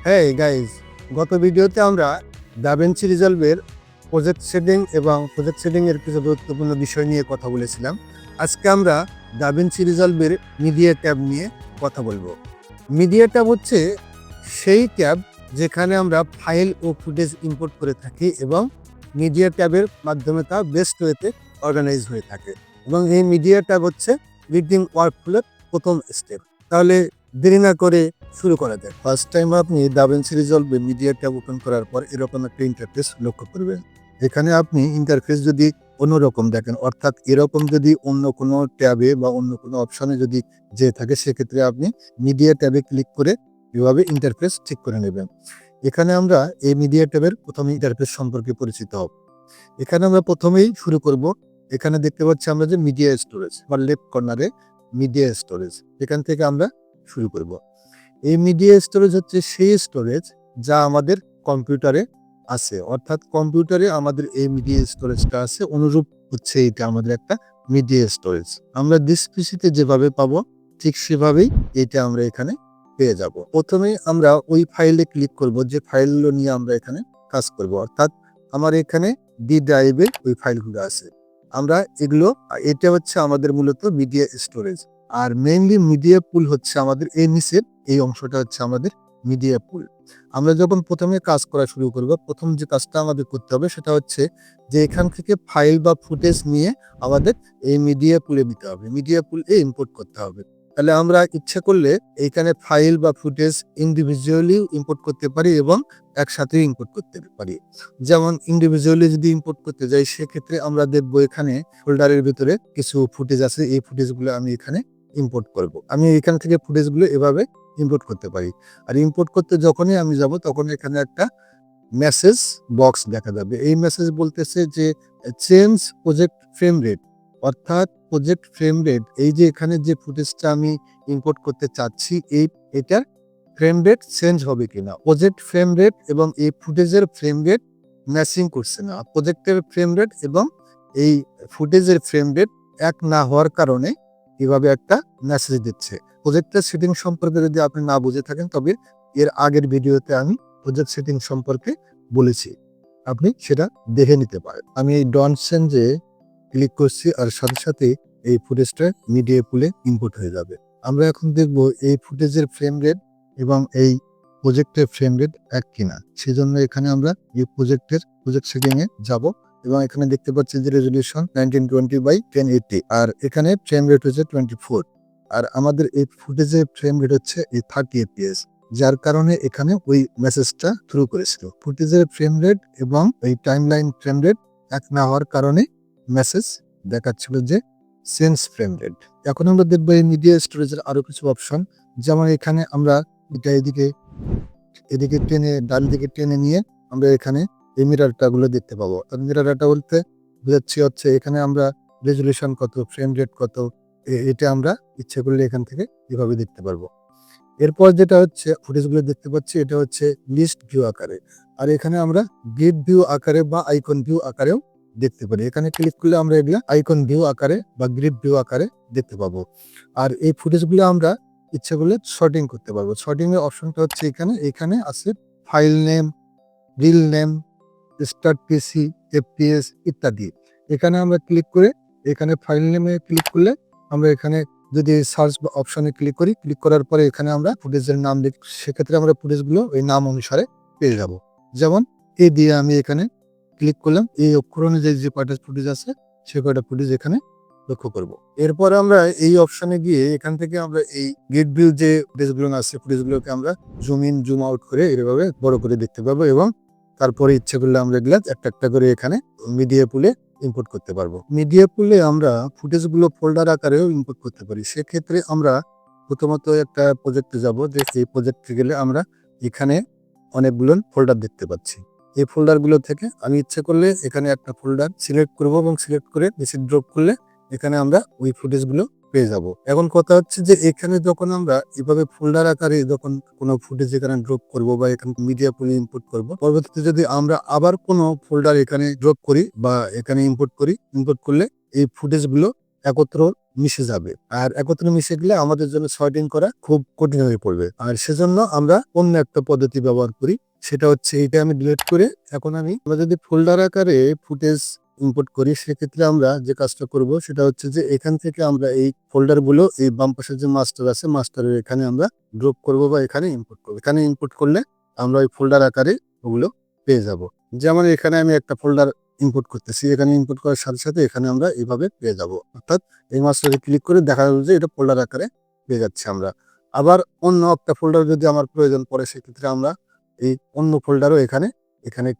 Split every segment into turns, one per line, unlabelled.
হ্যাঁ গাইজ, গত ভিডিওতে আমরা দাভিঞ্চি রিজলভের প্রজেক্ট সেটিং এবং প্রজেক্ট সেটিংয়ের কিছু গুরুত্বপূর্ণ বিষয় নিয়ে কথা বলেছিলাম। আজকে আমরা দাভিঞ্চি রিজলভের মিডিয়া ট্যাব নিয়ে কথা বলবো। মিডিয়া ট্যাব হচ্ছে সেই ট্যাব যেখানে আমরা ফাইল ও ফুটেজ ইম্পোর্ট করে থাকি এবং মিডিয়া ট্যাবের মাধ্যমে তা বেস্ট ওয়েতে অর্গানাইজ হয়ে থাকে এবং এই মিডিয়া ট্যাব হচ্ছে এডিটিং ওয়ার্কফ্লোর প্রথম স্টেপ। তাহলে দেরি না করে শুরু করা যায়। ফার্স্ট টাইম আপনি দাভিঞ্চি রিজলভে মিডিয়া ট্যাব ওপেন করার পর এরকম একটা ইন্টারফেস লক্ষ্য করবেন। এখানে আপনি ইন্টারফেস যদি অন্যরকম দেখেন, অর্থাৎ এরকম যদি অন্য কোনো ট্যাবে বা অন্য কোনো অপশনে যদি যে থাকে, সেক্ষেত্রে আপনি মিডিয়া ট্যাবে ক্লিক করে এভাবে ইন্টারফেস ঠিক করে নেবেন। এখানে আমরা এই মিডিয়া ট্যাবের প্রথম ইন্টারফেস সম্পর্কে পরিচিত হব। এখানে আমরা প্রথমেই শুরু করব। এখানে দেখতে পাচ্ছি আমরা যে মিডিয়া স্টোরেজ বা লেফট কর্নারে মিডিয়া স্টোরেজ, এখান থেকে আমরা শুরু করব। এই মিডিয়া স্টোরেজ হচ্ছে সেই স্টোরেজ যা আমাদের কম্পিউটারে আছে, অর্থাৎ কম্পিউটারে আমাদের এই মিডিয়া স্টোরেজটা আছে, অনুরূপ হচ্ছে এটা আমাদের একটা মিডিয়া স্টোরেজ। আমরা ডিসপিসিতে যেভাবে পাবো ঠিক সেভাবেই এটা আমরা এখানে পেয়ে যাব। প্রথমে আমরা ওই ফাইলে ক্লিক করব যে ফাইলগুলো নিয়ে আমরা এখানে কাজ করব, অর্থাৎ আমার এখানে ডি ড্রাইভে ওই ফাইলগুলো আছে। আমরা এগুলো, এটা হচ্ছে আমাদের মূলত মিডিয়া স্টোরেজ। আর মেইনলি মিডিয়া পুল হচ্ছে আমাদের এই নিচের এই অংশটা হচ্ছে আমাদের মিডিয়া পুল। আমরা যখন প্রথমে কাজ করা শুরু করব, প্রথম যে কাজটা আমাদের করতে হবে সেটা হচ্ছে যে এখান থেকে ফাইল বা ফুটেজ নিয়ে আমাদের এই মিডিয়া পুলে দিতে হবে, মিডিয়া পুলে ইম্পোর্ট করতে হবে। তাহলে আমরা ইচ্ছা করলে এইখানে ফাইল বা ফুটেজ ইন্ডিভিজুয়ালি ইম্পোর্ট করতে পারি এবং একসাথে ইম্পোর্ট করতে পারি। যেমন ইন্ডিভিজুয়ালি যদি ইম্পোর্ট করতে যাই, সেক্ষেত্রে আমরা দেখবো এখানে ফোল্ডারের ভিতরে কিছু ফুটেজ আছে, এই ফুটেজগুলো আমি এখানে ইম্পোর্ট করব। আমি এখান থেকে ফুটেজগুলো এভাবে ইম্পোর্ট করতে পারি। আর ইম্পোর্ট করতে যখনই আমি যাব, তখন এখানে একটা মেসেজ বক্স দেখা যাবে। এই মেসেজ বলতেছে যে চেঞ্জ প্রজেক্ট ফ্রেম রেট, অর্থাৎ প্রজেক্ট ফ্রেম রেট, এই যে এখানে যে ফুটেজটা আমি ইম্পোর্ট করতে চাচ্ছি এটার ফ্রেম রেট চেঞ্জ হবে কিনা। প্রজেক্ট ফ্রেম রেট এবং এই ফুটেজের ফ্রেম রেট ম্যাচিং করছে না। প্রজেক্টের ফ্রেম রেট এবং এই ফুটেজের ফ্রেম রেট এক না হওয়ার কারণে এভাবে একটা মেসেজ দিচ্ছে। প্রজেক্টের সেটিং সম্পর্কে যদি আপনি না বুঝে থাকেন, তবে এর আগের ভিডিওতে আমি প্রজেক্ট সেটিং সম্পর্কে বলেছি, আপনি সেটা দেখে নিতে পারেন। আমি এই ডন চেঞ্জে ক্লিক করছি আর সাথে সাথে এই ফুটেজটা মিডিয়া পুলে ইম্পোর্ট হয়ে যাবে। আমরা এখন দেখব এই ফুটেজের ফ্রেম রেট এবং এই প্রজেক্টের ফ্রেম রেট এক কিনা। সেজন্য এখানে আমরা এই প্রজেক্ট সেটিং এ যাব এবং এখানে দেখতে পাচ্ছি যে রেজলিউশন 1920x1080 আর এখানে ফ্রেম রেট হচ্ছে 24। আর আমাদের এই ফুটেজের ফ্রেম রেট হচ্ছে এই 30 fps, যার কারণে এখানে ওই মেসেজটা থ্রু করেছিল। ফুটেজের ফ্রেম রেট এবং এই টাইমলাইন ফ্রেম রেট এক না হওয়ার কারণে মেসেজ দেখাচ্ছিল যে চেঞ্জ ফ্রেম রেট। এখন আমরা দেখবো এই মিডিয়া স্টোরেজের আরো কিছু অপশন, যেমন এখানে আমরা এটা এদিকে টেনে, ডান দিকে টেনে নিয়ে আমরা এখানে এই মিরারটা গুলো দেখতে পাবো। মিরারটা বলতে বোঝাচ্ছি হচ্ছে এখানে আমরা রেজলিউশন কত, ফ্রেম রেট কত, এটা আমরা ইচ্ছে করলে এখান থেকে এভাবে দেখতে পারবো। এরপর যেটা হচ্ছে ফুটেজগুলো দেখতে পাচ্ছি, এটা হচ্ছে লিস্ট ভিউ আকারে। আর এখানে আমরা গ্রিড ভিউ আকারে বা আইকন ভিউ আকারেও দেখতে পারি। এখানে ক্লিক করলে আমরা এগুলা আইকন ভিউ আকারে বা গ্রিড ভিউ আকারে দেখতে পাবো। আর এই ফুটেজগুলো আমরা ইচ্ছে করলে শর্টিং করতে পারবো। শর্টিং এর অপশনটা হচ্ছে এখানে আছে file name, reel name, start PC, FPS ইত্যাদি। এখানে আমরা ক্লিক করে এখানে ফাইল নেমে ক্লিক করলে আমরা এখানে যদি সার্চ অপশনে ক্লিক করি, ক্লিক করার পরে এখানে আমরা ফুটেজের নাম লিখি, সেক্ষেত্রে আমরা ফুটেজগুলো ওই নাম অনুসারে পেয়ে যাব। যেমন এ দিয়ে আমি এখানে ক্লিক করলাম, এই অক্ষর অনুযায়ী যে কয়টা ফুটেজ আছে সে কয়টা ফুটেজ এখানে লক্ষ্য করব। এরপর আমরা এই অপশনে গিয়ে এখান থেকে আমরা এই গেট ভিউ যে ফুটেজগুলো আছে, ফুটেজগুলোকে আমরা জুম ইন জুম আউট করে এভাবে বড় করে দেখতে পাবো এবং তারপরে ইচ্ছে করলে আমরা এগুলা একটা একটা করে এখানে মিডিয়া পুলে ইম্পোর্ট করতে পারবো। মিডিয়া পুলে আমরা ফুটেজগুলো ফোল্ডার আকারেও ইম্পোর্ট করতে পারি। সেক্ষেত্রে আমরা প্রথমত একটা প্রজেক্টে যাব, যে এই প্রজেক্টে গেলে আমরা এখানে অনেকগুলো ফোল্ডার দেখতে পাচ্ছি। এই ফোল্ডারগুলো থেকে আমি ইচ্ছে করলে এখানে একটা ফোল্ডার সিলেক্ট করব এবং সিলেক্ট করে নিচে ড্রপ করলে এখানে আমরা ওই ফুটেজগুলো পেয়ে যাব। এখন কথা হচ্ছে যে এখানে যখন আমরা এভাবে ফোল্ডার আকারে যখন কোনো ফুটেজ এখানে ড্রপ করব বা এখানে মিডিয়া পুলে ইম্পোর্ট করব, পরবর্তীতে যদি আমরা আবার কোনো ফোল্ডার এখানে ড্রপ করি বা এখানে ইম্পোর্ট করলে এই ফুটেজগুলো একত্র মিশে যাবে। আর একত্র মিশে গেলে আমাদের জন্য সর্টিং করা খুব কঠিন হয়ে পড়বে। আর সেজন্য আমরা অন্য একটা পদ্ধতি ব্যবহার করি, সেটা হচ্ছে এটা আমি ডিলিট করে এখন আমরা যদি ফোল্ডার আকারে ফুটেজ ইম্পোর্ট করি, সেক্ষেত্রে আমরা যে কাজটা করব সেটা হচ্ছে যে এখান থেকে আমরা এই ফোল্ডারগুলো এই বাম পাশে যে মাস্টার আছে মাস্টারের এখানে আমরা ড্রপ করব বা এখানে ইম্পোর্ট করব। এখানে ইম্পোর্ট করলে আমরা ওই ফোল্ডার আকারে ওগুলো পেয়ে যাব। যেমন এখানে আমি একটা ফোল্ডার ইম্পোর্ট করতেছি, এখানে ইম্পোর্ট করার সাথে সাথে এখানে আমরা এইভাবে পেয়ে যাব। অর্থাৎ এই মাস্টারে ক্লিক করে দেখা যাবে যে এটা ফোল্ডার আকারে পেয়ে যাচ্ছে আমরা। আবার অন্য একটা ফোল্ডার যদি আমার প্রয়োজন পড়ে, সেক্ষেত্রে আমরা এই অন্য ফোল্ডারও এখানে এখানে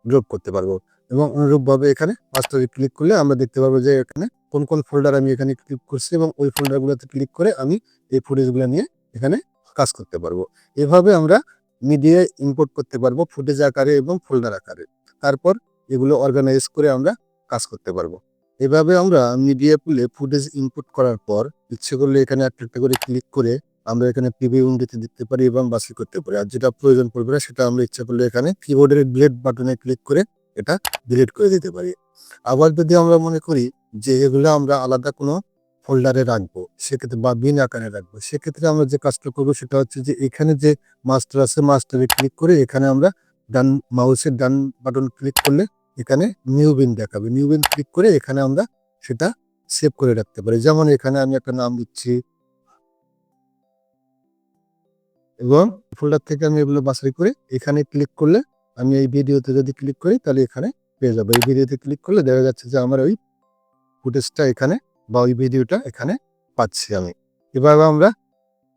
ড্রপ করতে পারবো। এবং অনুরূপভাবে এখানে মাস্টারে ক্লিক করলে আমরা দেখতে পারবো যে এখানে কোন কোন ফোল্ডার আমি এখানে ক্লিক করছি এবং ওই ফোল্ডারগুলোতে ক্লিক করে আমি এই ফুটেজগুলো নিয়ে এখানে কাজ করতে পারবো। এভাবে আমরা মিডিয়া ইম্পোর্ট করতে পারবো ফুটেজ আকারে এবং ফোল্ডার আকারে। তারপর এগুলো অর্গানাইজ করে আমরা কাজ করতে পারবো। এভাবে আমরা মিডিয়া পুলে ফুটেজ ইনপুট করার পর ইচ্ছে করলে এখানে একটা একটা করে ক্লিক করে আমরা এখানে প্রিভিউ উইন্ডোতে দেখতে পারি এবং বাছাই করতে পারি। আর যেটা প্রয়োজন পড়বে না সেটা আমরা ইচ্ছা করলে এখানে কিবোর্ডের ডিলিট বাটনে ক্লিক করে এটা ডিলিট করে দিতে পারি। আবার যদি আমরা মনে করি যে এগুলো আমরা আলাদা কোনো ফোল্ডারে রাখবো, সেক্ষেত্রে বা বিন আকারে রাখবো, সেক্ষেত্রে আমরা যে কাজটা করবো সেটা হচ্ছে যে এখানে যে মাস্টার আছে মাস্টারে ক্লিক করে এখানে আমরা ডান মাউসের ডান বাটন ক্লিক করলে এখানে নিউ বিন দেখাবে। নিউ বিন ক্লিক করে এখানে আমরা সেটা সেভ করে রাখতে পারি। যেমন এখানে আমি একটা নাম দিচ্ছি এবং ফোল্ডার থেকে আমি এগুলো বাছাই করে এখানে ক্লিক করলে আমি এই ভিডিওতে যদি ক্লিক করি তাহলে এখানে পেয়ে যাবো। এই ভিডিওতে ক্লিক করলে দেখা যাচ্ছে যে আমার ওই ফুটেজটা এখানে বা ওই ভিডিওটা এখানে পাচ্ছি আমি। এভাবে আমরা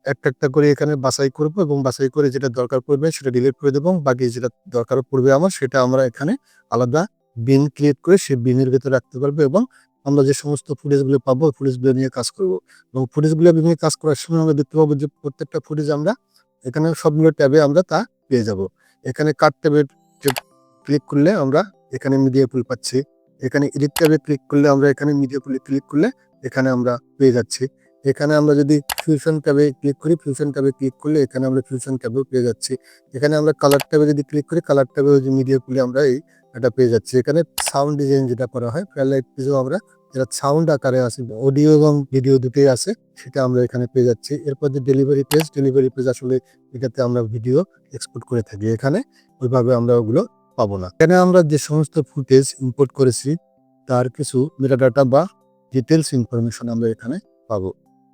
একটা একটা করে এখানে বাছাই করবো এবং বাছাই করে যেটা দরকার পড়বে সেটা ডিলিট করে দেবো। বাকি যেটা দরকার পড়বে আমার সেটা আমরা এখানে আলাদা বিন ক্রিয়েট করে সেই বিনের ভেতরে রাখতে পারবো এবং আমরা যে সমস্ত ফুটেজগুলো পাবো ফুটেজগুলো নিয়ে কাজ করবো। এবং ফুটেজগুলো নিয়ে কাজ করার সময় আমরা দেখতে পাবো যে প্রত্যেকটা ফুটেজ আমরা এখানে সবগুলো ট্যাবে আমরা তা পেয়ে যাব। এখানে কাট ট্যাবে ক্লিক করলে আমরা এখানে মিডিয়া পুল পাচ্ছি। এখানে এডিট ট্যাবে ক্লিক করলে আমরা এখানে মিডিয়া পুলে ক্লিক করলে এখানে আমরা পেয়ে যাচ্ছি। এখানে আমরা যদি ফিউশন ট্যাবে ক্লিক করি, ফিউশন ট্যাবে ক্লিক করলে এখানে আমরা ফিউশন ট্যাবেও পেয়ে যাচ্ছি। এখানে আমরা কালার ট্যাবে যদি ক্লিক করি, কালার ট্যাবে যে মিডিয়া পুলে আমরা এটা পেয়ে যাচ্ছি। এখানে সাউন্ড ডিজাইন যেটা করা হয় ফেয়ারলাইট পেজেও আমরা যেটা সাউন্ড আকারে আছে, অডিও এবং ভিডিও দুটোই আছে, সেটা আমরা এখানে পেয়ে যাচ্ছি। এরপর যে ডেলিভারি পেজ আসলে এটাতে আমরা ভিডিও এক্সপোর্ট করে থাকি, এখানে ওইভাবে আমরা ওগুলো পাবো না। এখানে আমরা যে সমস্ত ফুটেজ ইম্পোর্ট করেছি তার কিছু মেটাডাটা বা ডিটেলস ইনফরমেশন আমরা এখানে পাবো,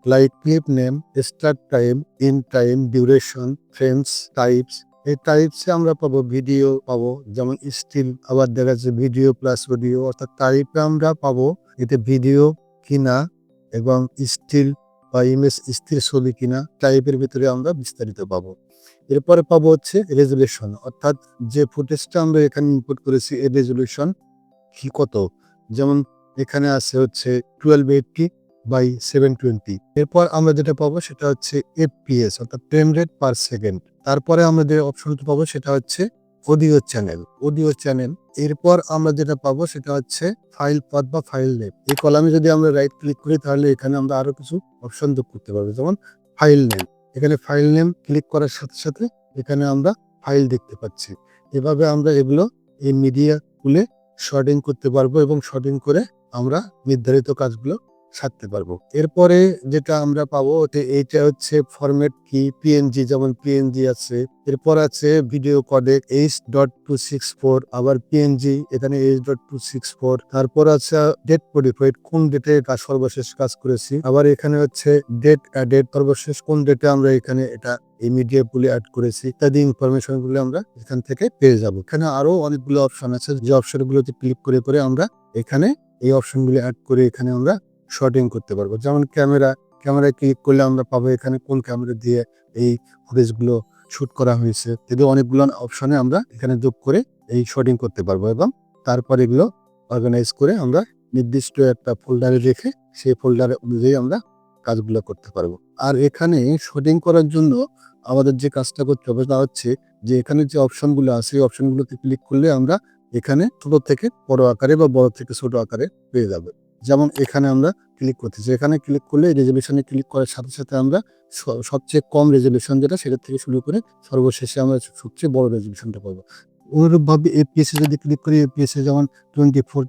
like clip name, start time, end time, duration, frames, types. এই টাইপসে আমরা পাবো ভিডিও পাবো, যেমন স্টিল, আবার দেখা যাচ্ছে ভিডিও প্লাস অডিও। অর্থাৎ টাইপে আমরা পাবো এতে ভিডিও কিনা এবং স্টিল বা ইমেজ স্থির ছবি কিনা, টাইপের ভিতরে আমরা বিস্তারিত পাবো। এরপরে পাবো হচ্ছে রেজুলেশন, অর্থাৎ যে ফুটেজটা আমরা এখানে ইম্পোর্ট করেছি এর রেজুলেশন কি কত। যেমন এখানে আছে হচ্ছে 1280 বাই 720। এরপর আমরা যেটা পাবো সেটা হচ্ছে FPS অর্থাৎ ফ্রেম রেট পার সেকেন্ড। তারপরে আমরা যে অপশনটা পাবো সেটা হচ্ছে অডিও চ্যানেল। এরপর আমরা যেটা পাবো সেটা হচ্ছে ফাইল পাথ বা ফাইল নেম। এই কলামে যদি আমরা রাইট ক্লিক করি তাহলে এখানে আমরা আরো কিছু অপশন যোগ করতে পারবো, যেমন ফাইল নেম। এখানে ফাইল নেম ক্লিক করার সাথে সাথে এখানে আমরা ফাইল দেখতে পাচ্ছি। এভাবে আমরা এগুলো এই মিডিয়া পুলে শর্টিং করতে পারবো এবং শর্টিং করে আমরা নির্ধারিত কাজগুলো সারতে পারবো। এরপরে যেটা আমরা পাবো এইটা হচ্ছে ফরম্যাট কি, পিএনজি, যেমন পিএনজি আছে। এরপর আছে ভিডিও কোডেক H.264, আবার পিএনজি এখানে H.264। তারপর আছে ডেট মডিফাইড, কোন ডেটে সর্বশেষ কাজ করেছি। আবার এখানে হচ্ছে ডেট অ্যাডেড, সর্বশেষ কোন ডেটে আমরা এখানে এটা এই মিডিয়া পুলে অ্যাড করেছি ইত্যাদি ইনফরমেশন গুলো আমরা এখান থেকে পেয়ে যাব। এখানে আরো অনেকগুলো অপশন আছে, যে অপশনগুলোতে ক্লিক করে করে আমরা এখানে এই অপশনগুলো অ্যাড করে এখানে আমরা শর্টিং করতে পারবো। যেমন ক্যামেরায় ক্লিক করলে আমরা পাবো এখানে কোন ক্যামেরা দিয়ে এই ফুটেজগুলো শুট করা হয়েছে। এদের অনেকগুলো অপশনে আমরা এখানে যোগ করে এই শর্টিং করতে পারবো এবং তারপর এগুলো অর্গানাইজ করে আমরা নির্দিষ্ট একটা ফোল্ডারে রেখে সেই ফোল্ডারে অনুযায়ী আমরা কাজগুলো করতে পারবো। আর এখানে শর্টিং করার জন্য আমাদের যে কাজটা করতে হবে তা হচ্ছে যে এখানে যে অপশনগুলো আছে এই অপশনগুলোতে ক্লিক করলে আমরা এখানে ছোট থেকে বড় আকারে বা বড় থেকে ছোট আকারে পেয়ে যাবে। যেমন এখানে আমরা ক্লিক করতেছি, এখানে ক্লিক করলে রেজলিউশনে ক্লিক করার সাথে সাথে আমরা সবচেয়ে কম রেজলিউশন যেটা সেটা থেকে শুরু করে সর্বশেষে আমরা সবচেয়ে বড় রেজলিউশনটা পাবো। অনুরূপভাবে এপিএসে যদি ক্লিক করি, এপিএসে যেমন 24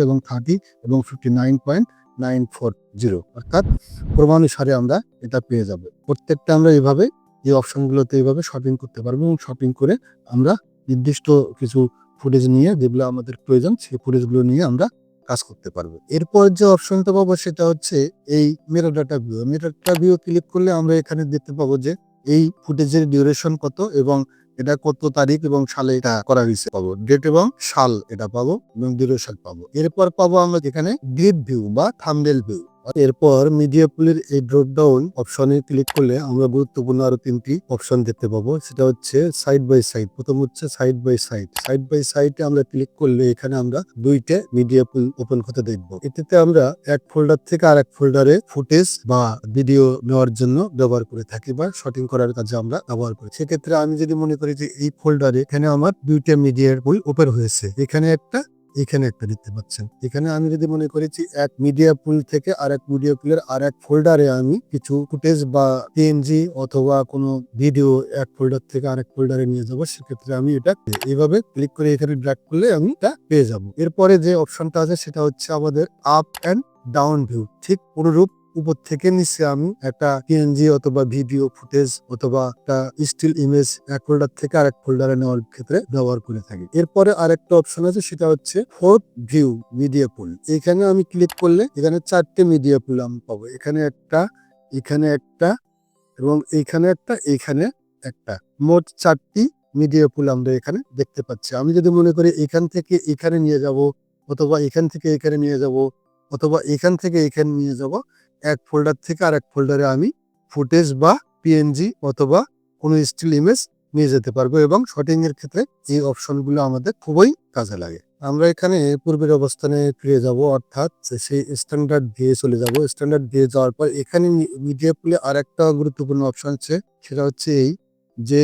এবং 30 এবং 59.6 940, অর্থাৎ ক্রমানুসারে আমরা এটা পেয়ে যাব। প্রত্যেকটা আমরা এইভাবে এই অপশনগুলোতে এইভাবে শপিং করতে পারবো এবং শপিং করে আমরা নির্দিষ্ট কিছু ফুটেজ নিয়ে যেগুলো আমাদের প্রয়োজন সেই ফুটেজগুলো নিয়ে আমরা কাজ করতে পারবো। এরপর যে অপশনটা পাবো সেটা হচ্ছে এই meta data view. Meta data view click করলে আমরা এখানে দেখতে পাবো যে এই ফুটেজের ডিউরেশন কত এবং এটা কত তারিখ এবং সালে এটা করা হয়েছে পাবো, ডেট এবং সাল এটা পাবো এবং ডিউরেশন পাবো। এরপর পাবো আমরা এখানে গ্রিড ভিউ বা থাম্বনেল ভিউ। এরপর মিডিয়া পুলের এই ড্রপ ডাউন অপশনে ক্লিক করলে আমরা গুরুত্বপূর্ণ আরো 3টি অপশন দেখতে পাবো। সেটা হচ্ছে সাইড বাই সাইড। প্রথম হচ্ছে side by side. Side by সাইডে আমরা ক্লিক করলে এখানে আমরা 2টে মিডিয়া পুল ওপেন হতে দেখবো। এটাতে আমরা এক ফোল্ডার থেকে আরেক ফোল্ডারে ফুটেজ বা ভিডিও নেওয়ার জন্য ব্যবহার করে থাকি বা শটিং করার কাজে আমরা ব্যবহার করি। সেক্ষেত্রে আমি যদি মনে করি যে এই ফোল্ডারে এখানে আমার 2টে মিডিয়া পুল ওপেন হয়েছে, এখানে একটা এখানে একটা দেখতে পাচ্ছেন। এখানে আমি যদি মনে করি যে এক মিডিয়া পুল থেকে আরেক মিডিয়া পুলের আরেক ফোল্ডারে আমি কিছু ফুটেজ বা পিএনজি অথবা কোনো ভিডিও এক ফোল্ডার থেকে আরেক ফোল্ডারে নিয়ে যাব, সেক্ষেত্রে আমি এটা এইভাবে ক্লিক করে এখানে ড্র্যাগ করলে আমি এটা পেয়ে যাব। এরপরে যে অপশনটা আছে সেটা হচ্ছে আমাদের আপ অ্যান্ড ডাউন ভিউ। ঠিক অনুরূপ উপর থেকে নিচে আমি একটা পিএনজি অথবা ভিডিও ফুটেজ অথবা একটা স্টিল ইমেজ এক ফোল্ডার থেকে আরেক ফোল্ডারে নেওয়ার ক্ষেত্রে ব্যবহার করে থাকি। এরপরে আরেকটা অপশন আছে সেটা হচ্ছে ফোর্থ ভিউ মিডিয়া পুল। এখানে আমি ক্লিক করলে এখানে 4টে মিডিয়া পুল আমি পাবো। এখানে একটা, এখানে একটা এবং এইখানে একটা, এইখানে একটা, মোট 4টি মিডিয়া পুল আমরা এখানে দেখতে পাচ্ছি। আমি যদি মনে করি এখান থেকে এখানে নিয়ে যাব অথবা এখান থেকে এখানে নিয়ে যাব অথবা এখান থেকে এখানে নিয়ে যাব, এক ফোল্ডার থেকে আরেক ফোল্ডারে আমি ফুটেজ বা পিএনজি অথবা কোনো স্টিল ইমেজ নিয়ে যেতে পারবো এবং শটিং এর ক্ষেত্রে এই অপশনগুলো আমাদের খুবই কাজে লাগে। আমরা এখানে পূর্বের অবস্থানে ফিরে যাব, অর্থাৎ সেই স্ট্যান্ডার্ড দিয়ে চলে যাব। স্ট্যান্ডার্ড দিয়ে যাওয়ার পর এখানে মিডিয়া পুলে আরেকটা গুরুত্বপূর্ণ অপশন আছে, সেটা হচ্ছে এই যে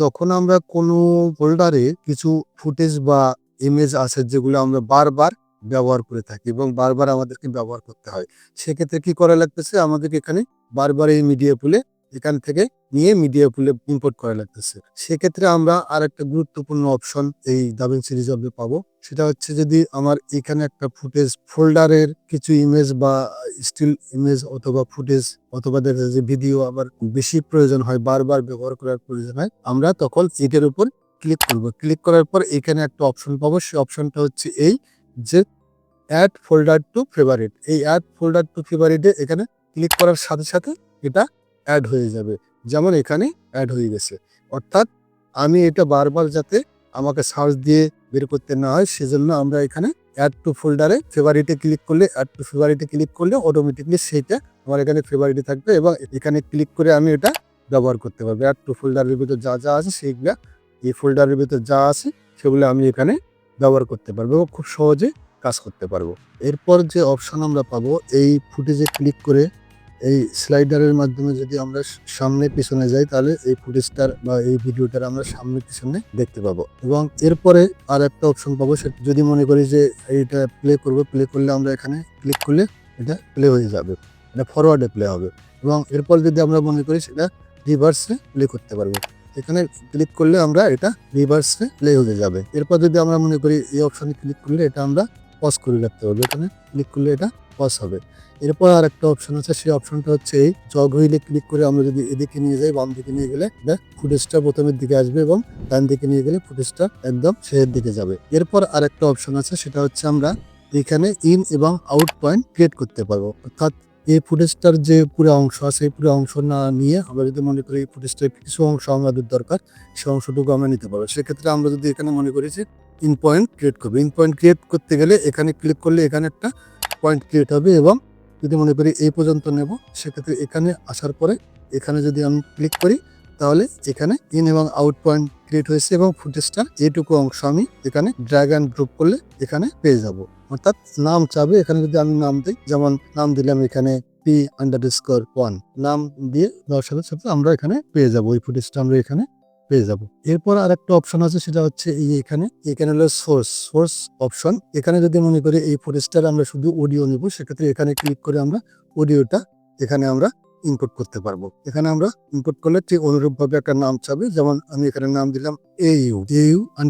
যখন আমরা কোনো ফোল্ডারে কিছু ফুটেজ বা ইমেজ আছে যেগুলো আমরা বারবার ব্যবহার করে থাকি এবং বারবার আমাদেরকে ব্যবহার করতে হয়, সেক্ষেত্রে কি করা লাগতেছে, আমাদেরকে এখানে বারবার এই মিডিয়া পুলে এখান থেকে নিয়ে মিডিয়া পুলে ইম্পোর্ট করা লাগতেছে। সেক্ষেত্রে আমরা আর একটা গুরুত্বপূর্ণ অপশন এই দাভিন্সি রিজলভে পাবো, সেটা হচ্ছে যদি আমার এখানে একটা ফুটেজ ফোল্ডারের কিছু ইমেজ বা স্টিল ইমেজ অথবা ফুটেজ অথবা দেখা যায় যে ভিডিও আবার বেশি প্রয়োজন হয়, বারবার ব্যবহার করার প্রয়োজন হয়, আমরা তখন এটার উপর ক্লিক করব। ক্লিক করার পর এখানে একটা অপশন পাবো, সেই অপশনটা হচ্ছে এই যে অ্যাড ফোল্ডার টু ফেভারিট। এই অ্যাড ফোল্ডার টু ফেভারিটে এখানে ক্লিক করার সাথে সাথে এটা অ্যাড হয়ে যাবে, যেমন এখানে অ্যাড হয়ে গেছে। অর্থাৎ আমি এটা বারবার যাতে আমাকে সার্চ দিয়ে বের করতে না হয়, সেজন্য আমরা এখানে অ্যাড টু ফোল্ডারে ফেভারিটে ক্লিক করলে, অ্যাড টু ফেভারিটে ক্লিক করলে অটোমেটিকলি সেইটা আমার এখানে ফেভারিটে থাকবে এবং এখানে ক্লিক করে আমি এটা ব্যবহার করতে পারবো। অ্যাড টু ফোল্ডারের ভিতর যা যা আছে সেইগুলা, এই ফোল্ডারের ভিতর যা আছে সেগুলো আমি এখানে ব্যবহার করতে পারবো এবং খুব সহজে কাজ করতে পারবো। এরপর যে অপশন আমরা পাবো, এই ফুটেজে ক্লিক করে এই স্লাইডারের মাধ্যমে যদি আমরা সামনে পিছনে যাই, তাহলে এই ফুটেজটার বা এই ভিডিওটার আমরা সামনে পিছনে দেখতে পাবো। এবং এরপরে আর একটা অপশন পাবো, সেটা যদি মনে করি যে এইটা প্লে করবো, প্লে করলে আমরা এখানে ক্লিক করলে এটা প্লে হয়ে যাবে, এটা ফরওয়ার্ডে প্লে হবে। এবং এরপর যদি আমরা মনে করি সেটা রিভার্সে প্লে করতে পারবো, এখানে ক্লিক করলে আমরা এটা রিভার্সে প্লে হয়ে যাবে। এরপর যদি আমরা মনে করি এই অপশনে ক্লিক করলে এটা আমরা পজ করে রাখতে হবে, এখানে ক্লিক করলে এটা পজ হবে। এরপর আর একটা অপশন আছে, সেই অপশনটা হচ্ছে এই জগ হুইলে ক্লিক করে আমরা যদি এদিকে নিয়ে যাই, বাম দিকে নিয়ে গেলে ফুটেজটা প্রথমের দিকে আসবে এবং ডান দিকে নিয়ে গেলে ফুটেজটা একদম শেষের দিকে যাবে। এরপর আর একটা অপশন আছে, সেটা হচ্ছে আমরা এখানে ইন এবং আউট পয়েন্ট ক্রিয়েট করতে পারবো। অর্থাৎ এই ফুটেজটার যে পুরো অংশ আছে, এই পুরো অংশ না নিয়ে আমরা যদি মনে করি এই ফুটেজটার কিছু অংশ আমাদের দরকার, সেই অংশটুকু আমরা নিতে পারবো। সেক্ষেত্রে আমরা যদি এখানে মনে করি যে ইন পয়েন্ট ক্রিয়েট করবো, ইন পয়েন্ট ক্রিয়েট করতে গেলে এখানে ক্লিক করলে এখানে একটা পয়েন্ট ক্রিয়েট হবে এবং যদি মনে করি এই পর্যন্ত নেব, সেক্ষেত্রে এখানে আসার পরে এখানে যদি আমি ক্লিক করি তাহলে এখানে ইন এবং আউট পয়েন্ট ক্রিয়েট হয়েছে এবং ফুটেজটার এইটুকু অংশ আমি এখানে ড্র্যাগ অ্যান্ড ড্রপ করলে এখানে পেয়ে যাব। অর্থাৎ নাম চাবে, এখানে যদি আমি নাম দিই, যেমন নাম দিলাম এখানে P_1 নাম দিয়ে দেওয়ার সাথে সাথে আমরা এখানে পেয়ে যাব, ওই ফুটেজটা আমরা এখানে পেয়ে যাব। এরপর আর একটা অপশন আছে, সেটা হচ্ছে এখানে হলো সোর্স অপশন। এখানে যদি মনে করি এই ফুটেজটার আমরা শুধু অডিও নেব, সেক্ষেত্রে এখানে ক্লিক করে আমরা অডিওটা এখানে আমরা ইনপুট করতে পারবো। এখানে আমরা ইনপুট করলে ঠিক অনুরূপভাবে একটা নাম চাবে, যেমন আমি এখানে নাম দিলাম AU_1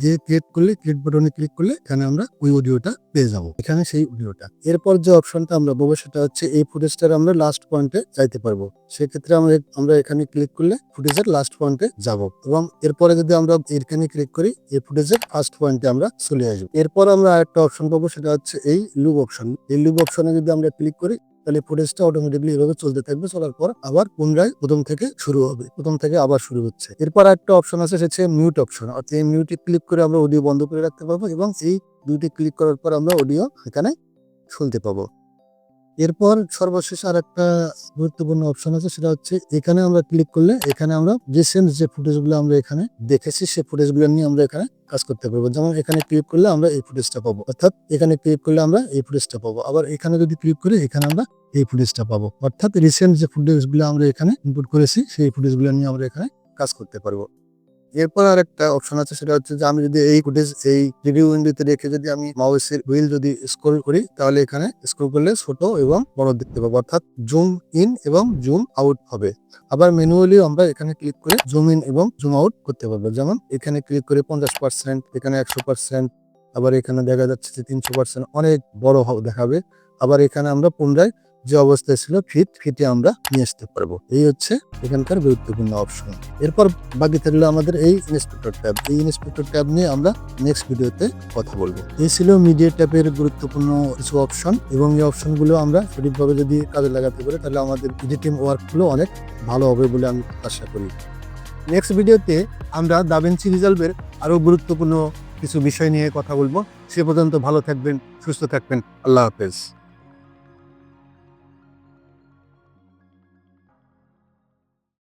দিয়ে ক্রিয়েট করলে, ক্রিয়েট বাটনে ক্লিক করলে এখানে আমরা ওই অডিওটা পেয়ে যাবো। এখানে সেই অডিওটা, এরপর যে অপশনটা আমরা পাবো সেটা হচ্ছে এই ফুটেজটার আমরা লাস্ট পয়েন্টে যাইতে পারবো। সেক্ষেত্রে আমরা এখানে ক্লিক করলে ফুটেজের লাস্ট পয়েন্টে যাব, এবং এরপরে যদি আমরা এখানে ক্লিক করি এই ফুটেজের ফার্স্ট পয়েন্টে আমরা চলে আসবো। এরপর আমরা আরেকটা অপশন পাবো, সেটা হচ্ছে এই লুপ অপশন। এই লুপ অপশনে যদি আমরা ক্লিক করি তাহলে ফুটেজটা অটোমেটিকলি এভাবে চলতে থাকবে, চলার পর আবার পুনরায় প্রথম থেকে শুরু হবে, প্রথম থেকে আবার শুরু হচ্ছে। এরপর একটা অপশন আছে, সেটা হচ্ছে মিউট অপশন। অর্থাৎ এই মিউটে ক্লিক করে আমরা অডিও বন্ধ করে রাখতে পারবো, এবং এই দুইটি ক্লিক করার পর আমরা অডিও এখানে শুনতে পাবো। এরপর সর্বশেষ আর একটা গুরুত্বপূর্ণ অপশন আছে, সেটা হচ্ছে এখানে আমরা ক্লিক করলে এখানে আমরা রিসেন্ট যে ফুটেজগুলো আমরা এখানে দেখেছি সেই ফুটেজগুলো নিয়ে আমরা এখানে কাজ করতে পারবো। যেমন এখানে ক্লিক করলে আমরা এই ফুটেজটা পাবো, অর্থাৎ এখানে ক্লিক করলে আমরা এই ফুটেজটা পাবো, আবার এখানে যদি ক্লিক করি এখানে আমরা এই ফুটেজটা পাবো। অর্থাৎ রিসেন্ট যে ফুটেজগুলো আমরা এখানে ইনপুট করেছি সেই ফুটেজগুলো নিয়ে আমরা এখানে কাজ করতে পারবো। এরপর আর একটা অপশন আছে, সেটা হচ্ছে যে আমি যদি এই ফুটেজ এই রিভিউ উইন্ডোতে রেখে যদি আমি মাউসের হুইল যদি স্ক্রল করি, তাহলে এখানে স্ক্রল করলে ছোট এবং বড় দেখতে পাবো, অর্থাৎ জুম ইন এবং জুম আউট হবে। আবার ম্যানুয়ালি আমরা এখানে ক্লিক করে জুম ইন এবং জুম আউট করতে পারবো। যেমন এখানে ক্লিক করে 50%, এখানে 100%, আবার এখানে দেখা যাচ্ছে যে 300%, অনেক বড় দেখাবে। আবার এখানে আমরা পুনরায় যে অবস্থায় ছিল ফিটে আমরা নিয়ে আসতে পারবো। এই হচ্ছে এখানকার গুরুত্বপূর্ণ অপশন। এরপর বাকি থাকলো আমাদের এই ইন্সপেক্টর ট্যাব। এই ইন্সপেক্টর ট্যাব নিয়ে আমরা নেক্সট ভিডিওতে কথা বলবো। এই ছিল মিডিয়া ট্যাবের গুরুত্বপূর্ণ কিছু অপশন, এবং এই অপশনগুলো আমরা সঠিকভাবে যদি কাজে লাগাতে পারি তাহলে আমাদের এডিটিং ওয়ার্কগুলো অনেক ভালো হবে বলে আমি আশা করি। নেক্সট ভিডিওতে আমরা দাভিন্সি রিজলভের আরো গুরুত্বপূর্ণ কিছু বিষয় নিয়ে কথা বলবো। সে পর্যন্ত ভালো থাকবেন, সুস্থ থাকবেন। আল্লাহ হাফেজ।